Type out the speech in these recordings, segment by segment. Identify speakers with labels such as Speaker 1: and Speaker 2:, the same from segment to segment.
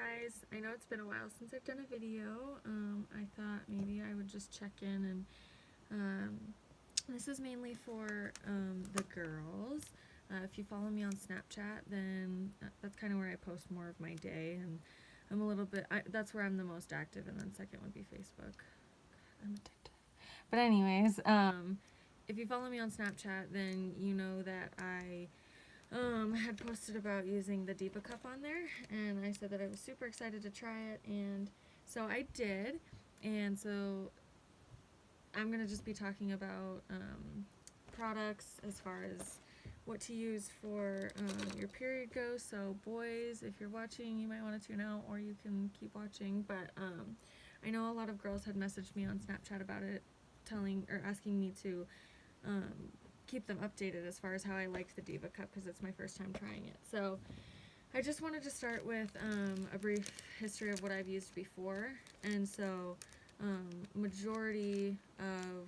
Speaker 1: guys, I know it's been a while since I've done a video. I thought maybe I would just check in and this is mainly for the girls. If you follow me on Snapchat, then that's kind of where I post more of my day, and I'm a little bit, that's where I'm the most active, and then second would be Facebook. God, I'm addicted. But anyways, if you follow me on Snapchat, then you know that I had posted about using the Diva Cup on there, and I said that I was super excited to try it, and so I did. And so I'm going to just be talking about products as far as what to use for your period goes. So boys, if you're watching, you might want to tune out, or you can keep watching. But I know a lot of girls had messaged me on Snapchat about it, telling or asking me to keep them updated as far as how I liked the Diva Cup, because it's my first time trying it. So I just wanted to start with a brief history of what I've used before. And so majority of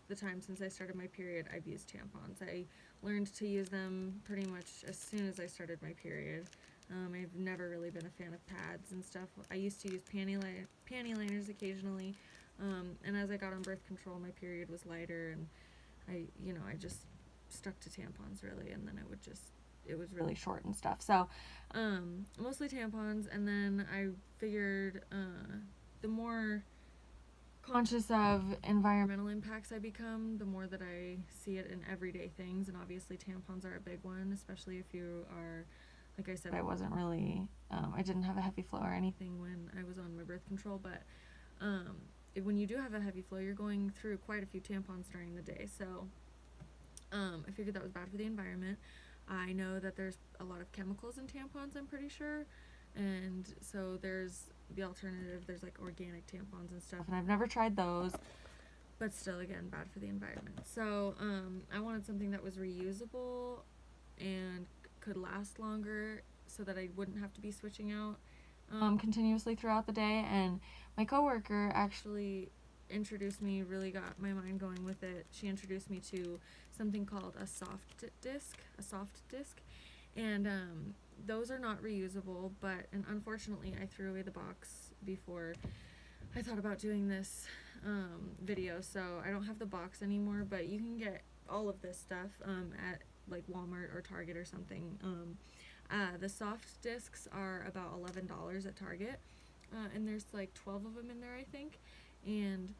Speaker 1: the time since I started my period, I've used tampons. I learned to use them pretty much as soon as I started my period. I've never really been a fan of pads and stuff. I used to use panty liners occasionally, and as I got on birth control, my period was lighter, and I just stuck to tampons really, and then it was really short and stuff. So mostly tampons, and then I figured the more conscious of environmental impacts I become, the more that I see it in everyday things, and obviously tampons are a big one, especially if you are, like I said, I wasn't really, I didn't have a heavy flow or anything when I was on my birth control, but when you do have a heavy flow, you're going through quite a few tampons during the day. So I figured that was bad for the environment. I know that there's a lot of chemicals in tampons, I'm pretty sure, and so there's the alternative. There's like organic tampons and stuff, and I've never tried those, but still, again, bad for the environment. So I wanted something that was reusable and could last longer, so that I wouldn't have to be switching out continuously throughout the day. And my coworker actually really got my mind going with it. She introduced me to something called a soft disc, and those are not reusable, and unfortunately I threw away the box before I thought about doing this video, so I don't have the box anymore, but you can get all of this stuff at like Walmart or Target or something. The soft discs are about $11 at Target, and there's like 12 of them in there, I think. And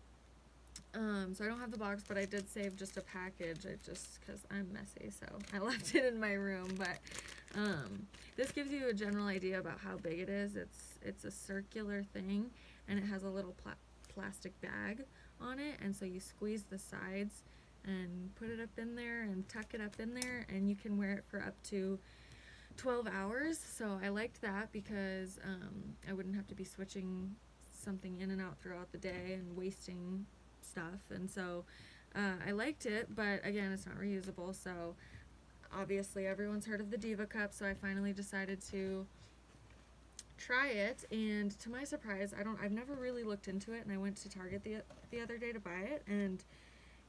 Speaker 1: so I don't have the box, but I did save just a package, because I'm messy, so I left it in my room. But this gives you a general idea about how big it is. It's a circular thing, and it has a little plastic bag on it, and so you squeeze the sides and put it up in there and tuck it up in there, and you can wear it for up to 12 hours. So I liked that because I wouldn't have to be switching something in and out throughout the day and wasting stuff, and so I liked it. But again, it's not reusable, so obviously everyone's heard of the Diva Cup, so I finally decided to try it, and to my surprise, I've never really looked into it, and I went to Target the other day to buy it, and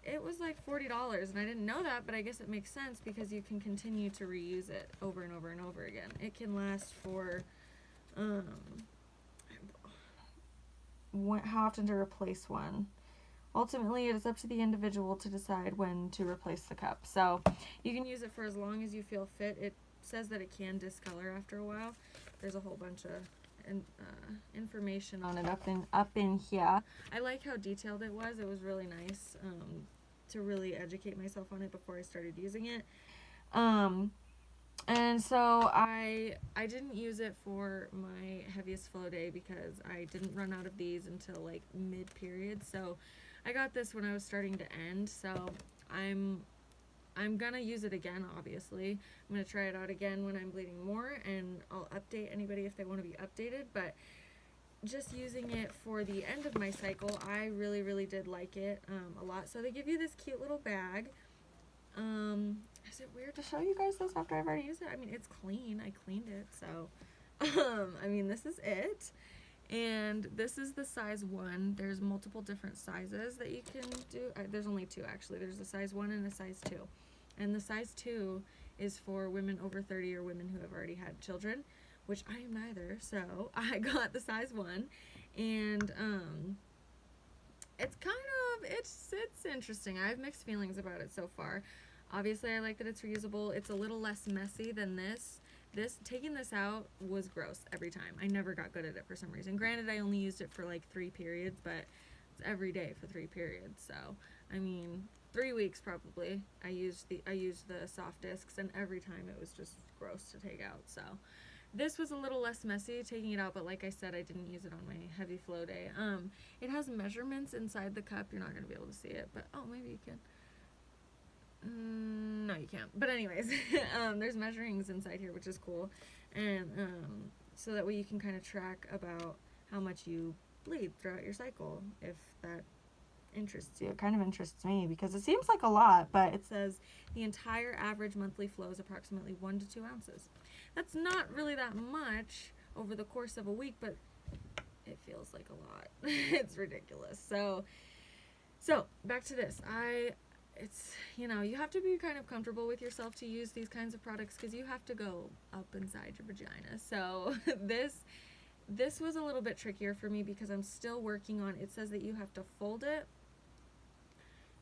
Speaker 1: it was like $40, and I didn't know that, but I guess it makes sense because you can continue to reuse it over and over and over again. It can last for how often to replace one. Ultimately, it is up to the individual to decide when to replace the cup. So you can use it for as long as you feel fit. It says that it can discolor after a while. There's a whole bunch of information on it up in here. I like how detailed it was. It was really nice to really educate myself on it before I started using it. And so I didn't use it for my heaviest flow day because I didn't run out of these until like mid-period. So I got this when I was starting to end. So I'm gonna use it again, obviously. I'm gonna try it out again when I'm bleeding more, and I'll update anybody if they want to be updated. But just using it for the end of my cycle, I really, really did like it a lot. So they give you this cute little bag. Is it weird to show you guys this after I've already used it? I mean, it's clean. I cleaned it, so I mean, this is it. And this is the size 1. There's multiple different sizes that you can do. There's only 2, actually. There's a size 1 and a size 2. And the size 2 is for women over 30 or women who have already had children. which I am neither, so I got the size 1, and it's kind of, it's interesting. I have mixed feelings about it so far. Obviously, I like that it's reusable. It's a little less messy than this. Taking this out was gross every time. I never got good at it for some reason. Granted, I only used it for like 3 periods, but it's every day for 3 periods. So, I mean, 3 weeks probably. I used the SoftDiscs, and every time it was just gross to take out. So, this was a little less messy taking it out, but like I said, I didn't use it on my heavy flow day. It has measurements inside the cup. You're not going to be able to see it, but oh, maybe you can. No, you can't. But anyways, there's measurings inside here, which is cool. And so that way you can kind of track about how much you bleed throughout your cycle, if that interests you. It kind of interests me because it seems like a lot, but it says the entire average monthly flow is approximately 1 to 2 ounces. That's not really that much over the course of a week, but it feels like a lot. It's ridiculous. So back to this. It's, you know, you have to be kind of comfortable with yourself to use these kinds of products because you have to go up inside your vagina. So this was a little bit trickier for me because I'm still working on, it says that you have to fold it.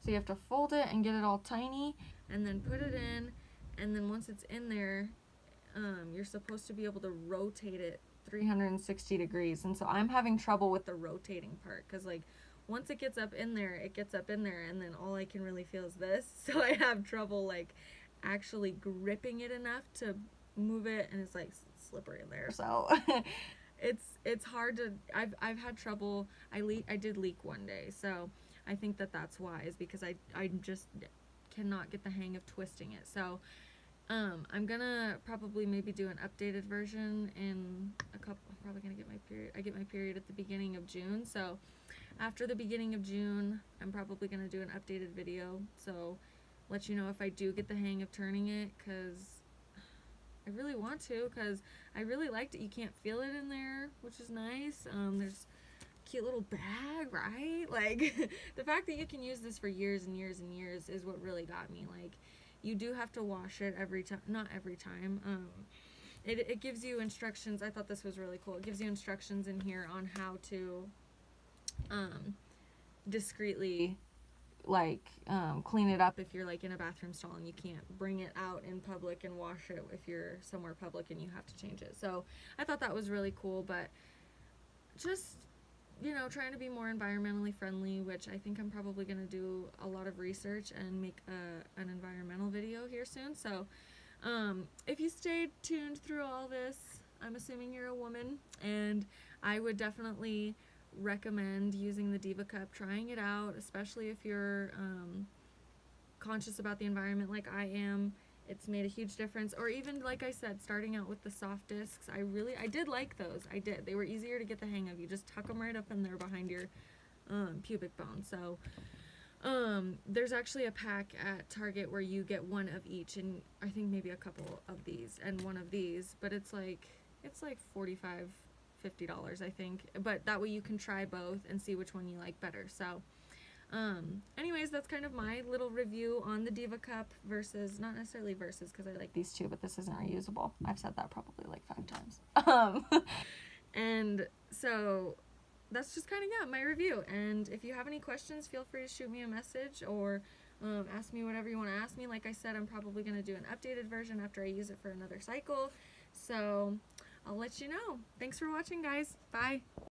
Speaker 1: So you have to fold it and get it all tiny and then put it in, and then once it's in there, you're supposed to be able to rotate it 360 degrees. And so I'm having trouble with the rotating part because, like, once it gets up in there, it gets up in there, and then all I can really feel is this. So I have trouble, like, actually gripping it enough to move it, and it's, like, slippery in there. So it's hard to, I've had trouble. I did leak one day, so I think that's why, is because I just cannot get the hang of twisting it. So I'm gonna probably maybe do an updated version in a couple. I'm probably gonna get my period. I get my period at the beginning of June, so after the beginning of June, I'm probably gonna do an updated video. So let you know if I do get the hang of turning it, because I really want to, because I really liked it. You can't feel it in there, which is nice. There's a cute little bag, right? Like, the fact that you can use this for years and years and years is what really got me. Like, you do have to wash it every time, not every time. It gives you instructions. I thought this was really cool. It gives you instructions in here on how to discreetly, like, clean it up if you're, like, in a bathroom stall and you can't bring it out in public and wash it if you're somewhere public and you have to change it. So I thought that was really cool, but just, you know, trying to be more environmentally friendly, which I think I'm probably going to do a lot of research and make an environmental video here soon. So if you stayed tuned through all this, I'm assuming you're a woman, and I would definitely recommend using the Diva Cup, trying it out, especially if you're conscious about the environment like I am. It's made a huge difference. Or even, like I said, starting out with the SoftDiscs, I did like those. I did. They were easier to get the hang of. You just tuck them right up in there behind your pubic bone. So there's actually a pack at Target where you get one of each, and I think maybe a couple of these and one of these, but it's like $45-50, I think. But that way you can try both and see which one you like better. So anyways, that's kind of my little review on the Diva Cup versus, not necessarily versus, because I like these two, but this isn't reusable. I've said that probably like 5 times. And so that's just kind of, yeah, my review. And if you have any questions, feel free to shoot me a message or ask me whatever you want to ask me. Like I said, I'm probably going to do an updated version after I use it for another cycle. So I'll let you know. Thanks for watching, guys. Bye.